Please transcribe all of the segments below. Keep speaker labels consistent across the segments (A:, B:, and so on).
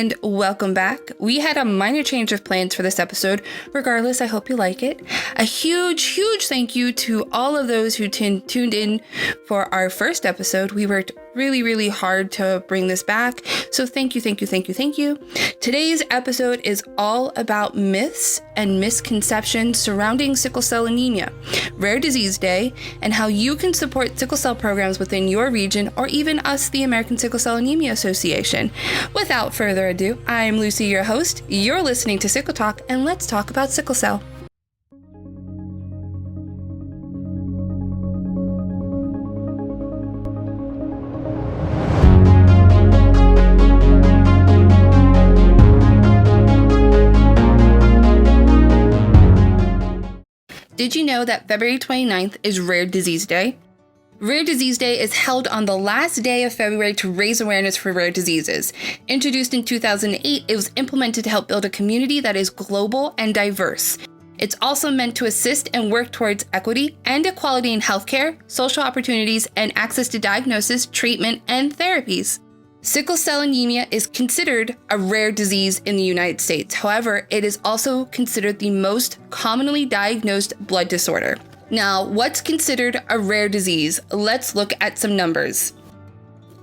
A: and welcome back. We had a minor change of plans for this episode. Regardless, I hope you like it. A huge thank you to all of those who tuned in for our first episode. We worked really hard to bring this back. So thank you. Today's episode is all about myths and misconceptions surrounding sickle cell anemia, Rare Disease Day, and how you can support sickle cell programs within your region or even us, the American Sickle Cell Anemia Association. Without further ado, I'm Lucy, your host. You're listening to Sickle Talk, and let's talk about sickle cell. Did you know that February 29th is Rare Disease Day? Rare Disease Day is held on the last day of February to raise awareness for rare diseases. Introduced in 2008, it was implemented to help build a community that is global and diverse. It's also meant to assist and work towards equity and equality in healthcare, social opportunities, and access to diagnosis, treatment, and therapies. Sickle cell anemia is considered a rare disease in the United States. However, it is also considered the most commonly diagnosed blood disorder. Now, what's considered a rare disease? Let's look at some numbers.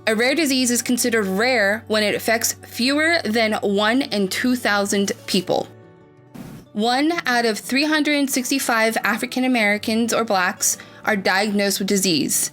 A: A rare disease is considered rare when it affects fewer than 1 in 2,000 people. 1 out of 365 African Americans or Blacks are diagnosed with disease,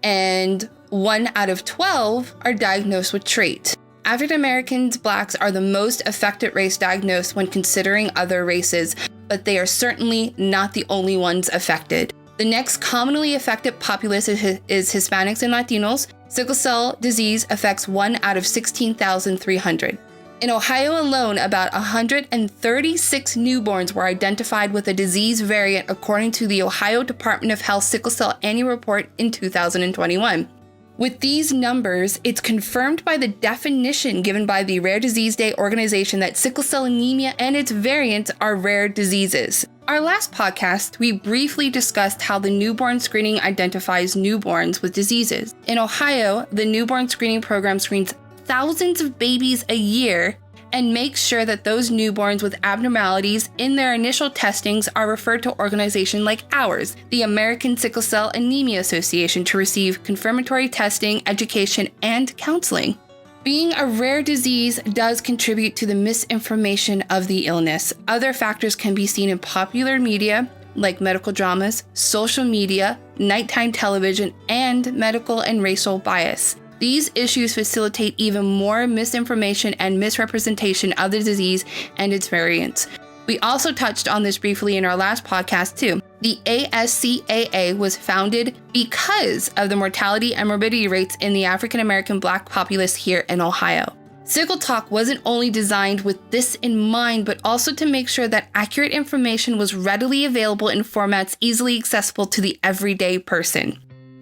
A: and 1 out of 12 are diagnosed with trait. African Americans, Blacks are the most affected race diagnosed when considering other races, but they are certainly not the only ones affected. The next commonly affected populace is Hispanics and Latinos. Sickle cell disease affects 1 out of 16,300. In Ohio alone, about 136 newborns were identified with a disease variant according to the Ohio Department of Health Sickle Cell Annual Report in 2021. With these numbers, it's confirmed by the definition given by the Rare Disease Day organization that sickle cell anemia and its variants are rare diseases. Our last podcast, we briefly discussed how the newborn screening identifies newborns with diseases. In Ohio, the newborn screening program screens thousands of babies a year and makes sure that those newborns with abnormalities in their initial testings are referred to organizations like ours, the American Sickle Cell Anemia Association, to receive confirmatory testing, education, and counseling. Being a rare disease does contribute to the misinformation of the illness. Other factors can be seen in popular media, like medical dramas, social media, nighttime television, and medical and racial bias. These issues facilitate even more misinformation and misrepresentation of the disease and its variants. We also touched on this briefly in our last podcast too. The ASCAA was founded because of the mortality and morbidity rates in the African American Black populace here in Ohio. Sickle Talk wasn't only designed with this in mind, but also to make sure that accurate information was readily available in formats easily accessible to the everyday person.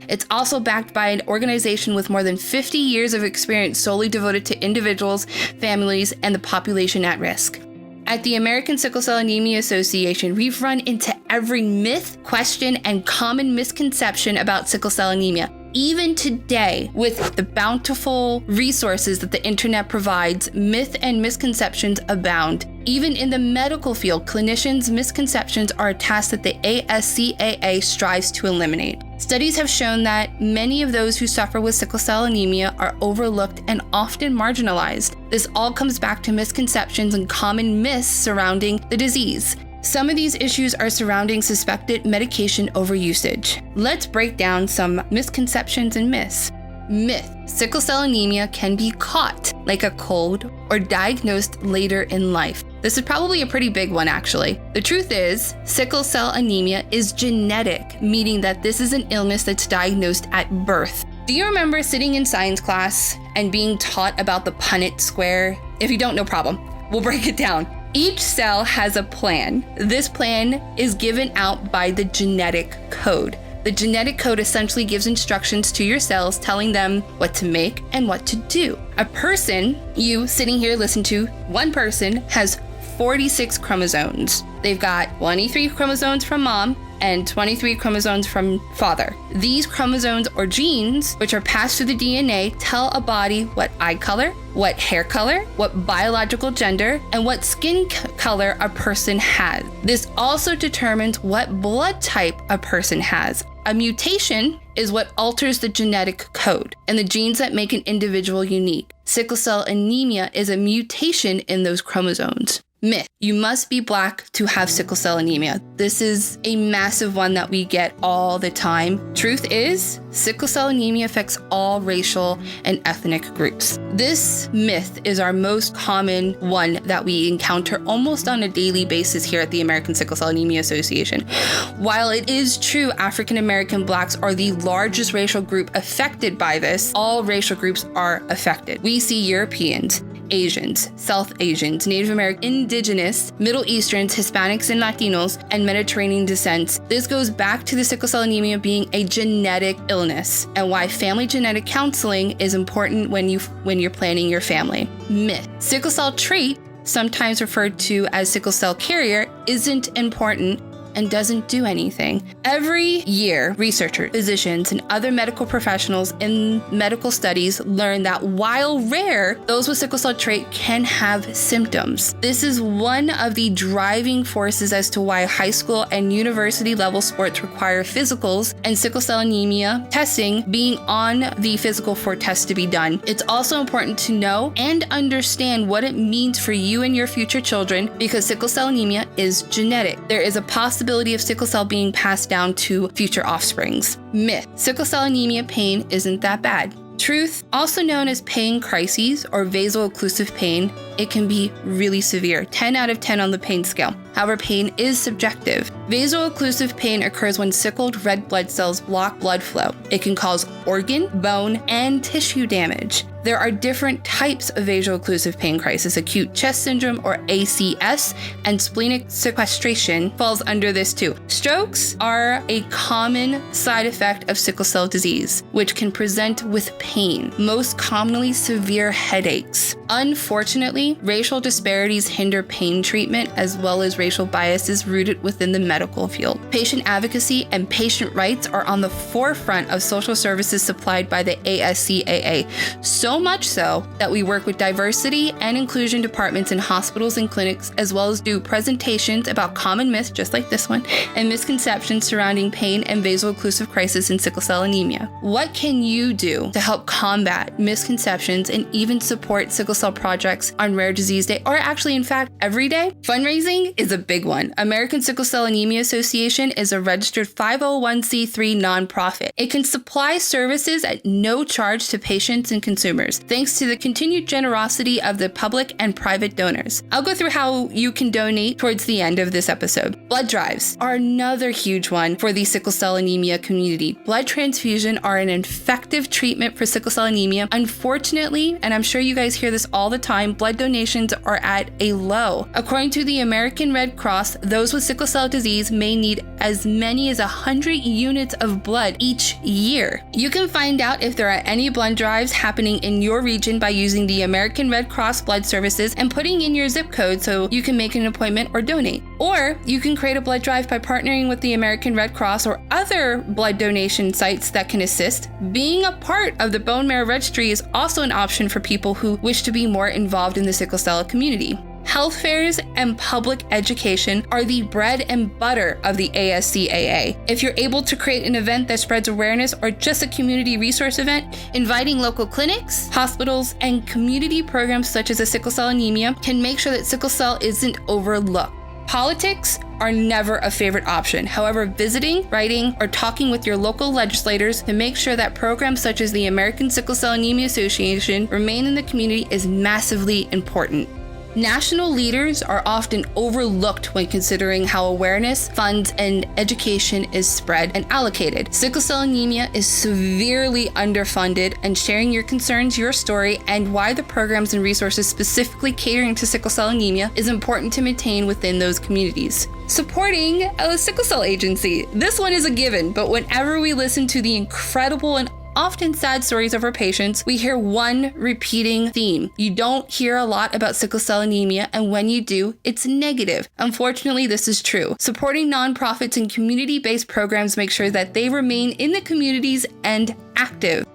A: It's also backed by an organization with more than 50 years of experience solely devoted to individuals, families, and the population at risk. At the American Sickle Cell Anemia Association, we've run into every myth, question, and common misconception about sickle cell anemia. Even today, with the bountiful resources that the internet provides, myth and misconceptions abound. Even in the medical field, clinicians' misconceptions are a task that the ASCAA strives to eliminate. Studies have shown that many of those who suffer with sickle cell anemia are overlooked and often marginalized. This all comes back to misconceptions and common myths surrounding the disease. Some of these issues are surrounding suspected medication overusage. Let's break down some misconceptions and myths. Myth: sickle cell anemia can be caught like a cold or diagnosed later in life. This is probably a pretty big one, actually. The truth is, sickle cell anemia is genetic, meaning that this is an illness that's diagnosed at birth. Do you remember sitting in science class and being taught about the Punnett square? If you don't, no problem. We'll break it down. Each cell has a plan. This plan is given out by the genetic code. The genetic code essentially gives instructions to your cells, telling them what to make and what to do. A person, you sitting here listening to, one person has 46 chromosomes. They've got 23 chromosomes from mom, and 23 chromosomes from father. These chromosomes or genes, which are passed through the DNA, tell a body what eye color, what hair color, what biological gender, and what skin color a person has. This also determines what blood type a person has. A mutation is what alters the genetic code and the genes that make an individual unique. Sickle cell anemia is a mutation in those chromosomes. Myth: you must be black to have sickle cell anemia. This is a massive one that we get all the time. Truth is, sickle cell anemia affects all racial and ethnic groups. This myth is our most common one that we encounter almost on a daily basis here at the American Sickle Cell Anemia Association. While it is true African American blacks are the largest racial group affected by this, all racial groups are affected. We see Europeans, Asians, South Asians, Native American, Indigenous, Middle Easterns, Hispanics and Latinos, and Mediterranean descents. This goes back to the sickle cell anemia being a genetic illness and why family genetic counseling is important when you're planning your family. Myth: sickle cell trait, sometimes referred to as sickle cell carrier, isn't important and doesn't do anything. Every year, researchers, physicians, and other medical professionals in medical studies learn that while rare, those with sickle cell trait can have symptoms. This is one of the driving forces as to why high school and university level sports require physicals and sickle cell anemia testing being on the physical for tests to be done. It's also important to know and understand what it means for you and your future children because sickle cell anemia is genetic. There is a possibility of sickle cell being passed down to future offsprings. Myth: sickle cell anemia pain isn't that bad. Truth: also known as pain crises or vaso-occlusive pain, it can be really severe, 10 out of 10 on the pain scale. However, pain is subjective. Vaso-occlusive pain occurs when sickled red blood cells block blood flow. It can cause organ, bone, and tissue damage. There are different types of vaso-occlusive pain crisis. Acute chest syndrome or ACS and splenic sequestration falls under this too. Strokes are a common side effect of sickle cell disease, which can present with pain, most commonly severe headaches. Unfortunately, racial disparities hinder pain treatment as well as racial biases rooted within the medical field. Patient advocacy and patient rights are on the forefront of social services supplied by the ASCAA. So much so that we work with diversity and inclusion departments in hospitals and clinics, as well as do presentations about common myths, just like this one, and misconceptions surrounding pain and vaso-occlusive crisis in sickle cell anemia. What can you do to help combat misconceptions and even support sickle cell projects on Rare Disease Day, or actually, in fact, every day? Fundraising is a big one. American Sickle Cell Anemia Association is a registered 501c3 nonprofit. It can supply services at no charge to patients and consumers, thanks to the continued generosity of the public and private donors. I'll go through how you can donate towards the end of this episode. Blood drives are another huge one for the sickle cell anemia community. Blood transfusion are an effective treatment for sickle cell anemia. Unfortunately, and I'm sure you guys hear this all the time, blood donations are at a low. According to the American Red Cross, those with sickle cell disease may need as many as 100 units of blood each year. You can find out if there are any blood drives happening in your region by using the American Red Cross Blood Services and putting in your zip code so you can make an appointment or donate. Or you can create a blood drive by partnering with the American Red Cross or other blood donation sites that can assist. Being a part of the bone marrow registry is also an option for people who wish to be more involved in the sickle cell community. Health fairs and public education are the bread and butter of the ASCAA. If you're able to create an event that spreads awareness or just a community resource event, inviting local clinics, hospitals, and community programs such as a sickle cell anemia can make sure that sickle cell isn't overlooked. Politics are never a favorite option. However, visiting, writing, or talking with your local legislators to make sure that programs such as the American Sickle Cell Anemia Association remain in the community is massively important. National leaders are often overlooked when considering how awareness, funds, and education is spread and allocated. Sickle cell anemia is severely underfunded, and sharing your concerns, your story, and why the programs and resources specifically catering to sickle cell anemia is important to maintain within those communities. Supporting a sickle cell agency. This one is a given, but whenever we listen to the incredible and often sad stories of our patients, we hear one repeating theme. You don't hear a lot about sickle cell anemia, and when you do, it's negative. Unfortunately, this is true. Supporting nonprofits and community-based programs make sure that they remain in the communities and active.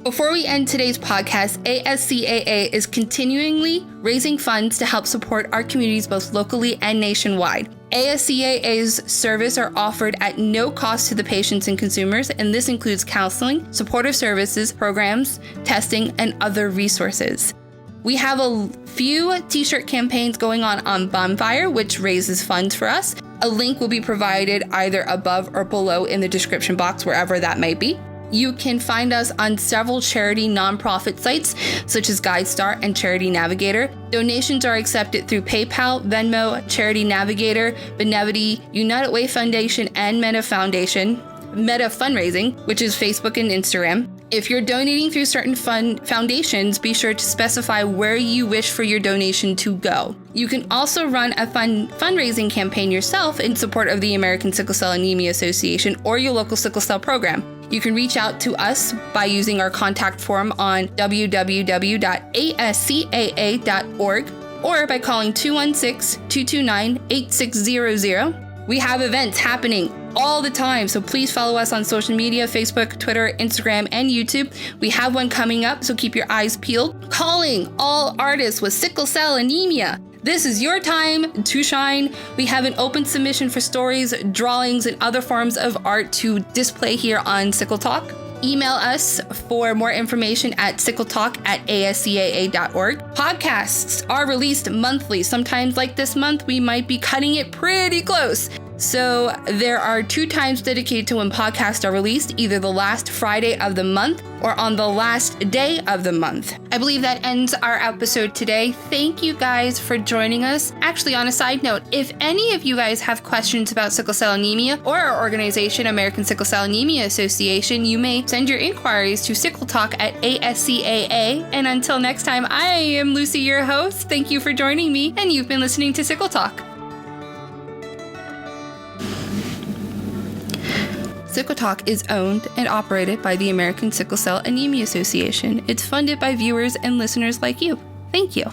A: Before we end today's podcast, ASCAA is continually raising funds to help support our communities both locally and nationwide. ASCAA's service are offered at no cost to the patients and consumers, and this includes counseling, supportive services, programs, testing, and other resources. We have a few t-shirt campaigns going on Bonfire, which raises funds for us. A link will be provided either above or below in the description box, wherever that may be. You can find us on several charity nonprofit sites, such as GuideStar and Charity Navigator. Donations are accepted through PayPal, Venmo, Charity Navigator, Benevity, United Way Foundation, and Meta Fundraising, which is Facebook and Instagram. If you're donating through certain foundations, be sure to specify where you wish for your donation to go. You can also run a fundraising campaign yourself in support of the American Sickle Cell Anemia Association or your local sickle cell program. You can reach out to us by using our contact form on www.ascaa.org or by calling 216-229-8600. We have events happening all the time, so please follow us on social media, Facebook, Twitter, Instagram, and YouTube. We have one coming up, so keep your eyes peeled. Calling all artists with sickle cell anemia. This is your time to shine. We have an open submission for stories, drawings, and other forms of art to display here on Sickle Talk. Email us for more information at sickletalk@ascaa.org. Podcasts are released monthly. Sometimes, like this month, we might be cutting it pretty close. So there are 2 times dedicated to when podcasts are released, either the last Friday of the month or on the last day of the month. I believe that ends our episode today. Thank you guys for joining us. Actually, on a side note, if any of you guys have questions about sickle cell anemia or our organization, American Sickle Cell Anemia Association, you may send your inquiries to sickletalk@ascaa. And until next time, I am Lucy, your host. Thank you for joining me, and you've been listening to Sickle Talk. Sickle Talk is owned and operated by the American Sickle Cell Anemia Association. It's funded by viewers and listeners like you. Thank you.